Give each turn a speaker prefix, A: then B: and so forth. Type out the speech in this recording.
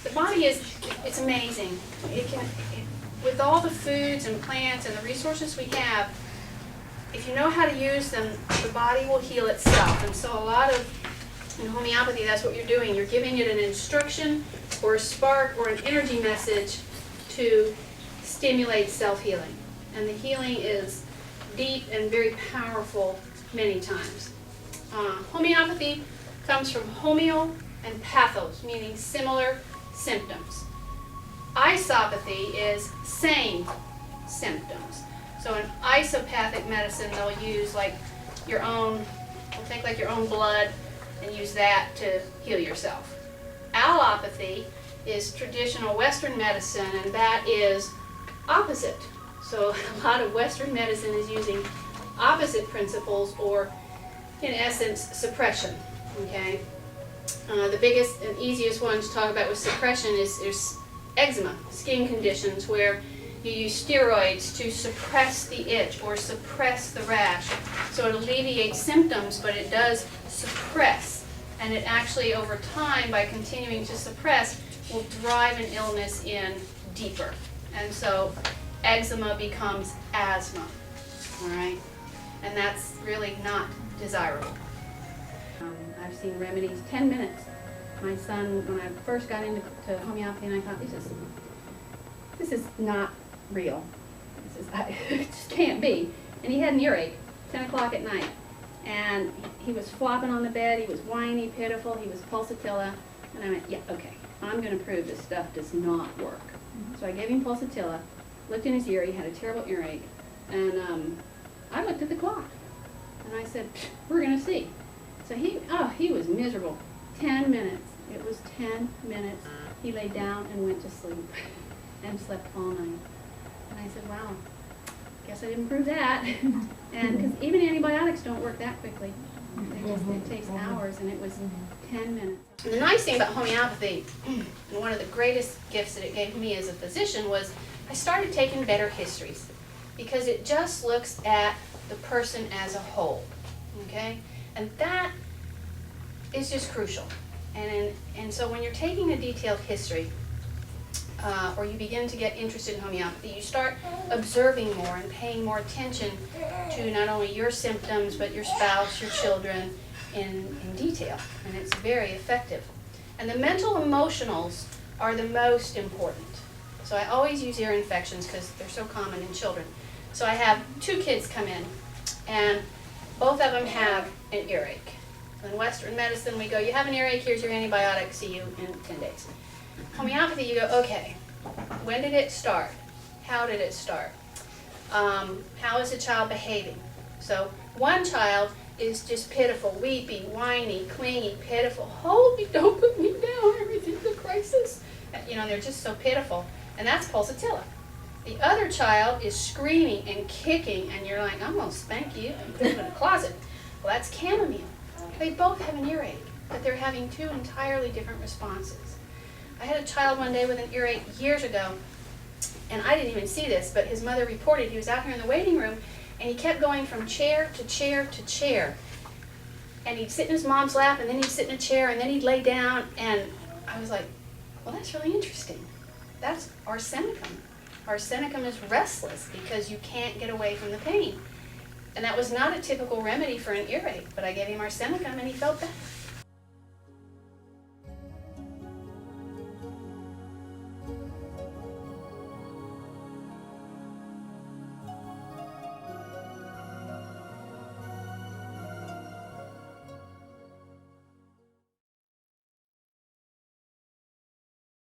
A: The body it's amazing. With all the foods and plants and the resources we have, if you know how to use them, the body will heal itself. And so a lot of, in homeopathy, that's what you're doing. You're giving it an instruction or a spark or an energy message to stimulate self-healing. And the healing is deep and very powerful many times. Homeopathy comes from homeo and pathos, meaning similar symptoms. Isopathy is same symptoms. So in isopathic medicine, they'll use like your own, they'll take like your own blood and use that to heal yourself. Allopathy is traditional Western medicine, and that is opposite. So a lot of Western medicine is using opposite principles, or in essence, suppression. Okay. The biggest and easiest one to talk about with suppression is there's eczema, skin conditions where you use steroids to suppress the itch or suppress the rash. So it alleviates symptoms, but it does suppress. And it actually, over time, by continuing to suppress, will drive an illness in deeper. And so eczema becomes asthma, all right? And that's really not desirable. I've seen remedies, 10 minutes. My son, when I first got into homeopathy, and I thought, this is not real. It just can't be. And he had an earache, 10 o'clock at night. And he was flopping on the bed, he was whiny, pitiful, he was pulsatilla. And I went, yeah, okay, I'm going to prove this stuff does not work. So I gave him pulsatilla, looked in his ear, he had a terrible earache. And I looked at the clock. And I said, we're going to see. So he was miserable. 10 minutes. It was 10 minutes. He lay down and went to sleep and slept all night. And I said, wow, guess I didn't prove that. And because even antibiotics don't work that quickly. It takes hours, and it was 10 minutes. And the nice thing about homeopathy, and one of the greatest gifts that it gave me as a physician, was I started taking better histories, because it just looks at the person as a whole. Okay? And that is just crucial. And so when you're taking a detailed history, or you begin to get interested in homeopathy, you start observing more and paying more attention to not only your symptoms, but your spouse, your children, in detail. And it's very effective. And the mental emotionals are the most important. So I always use ear infections because they're so common in children. So I have 2 kids come in, and both of them have an earache. In Western medicine, we go, you have an earache, here's your antibiotic, see you in 10 days. Homeopathy, you go, okay, when did it start? How did it start? How is the child behaving? So one child is just pitiful, weepy, whiny, clingy, pitiful. Hold me, don't put me down, everything's a crisis. They're just so pitiful. And that's pulsatilla. The other child is screaming and kicking, and you're like, I'm going to spank you and put you in a closet. Well, that's chamomile. They both have an earache, but they're having 2 entirely different responses. I had a child one day with an earache years ago, and I didn't even see this, but his mother reported he was out here in the waiting room, and he kept going from chair to chair to chair. And he'd sit in his mom's lap, and then he'd sit in a chair, and then he'd lay down, and I was like, well, that's really interesting. That's arsenicum. Arsenicum is restless because you can't get away from the pain. And that was not a typical remedy for an earache, but I gave him arsenicum and he felt better.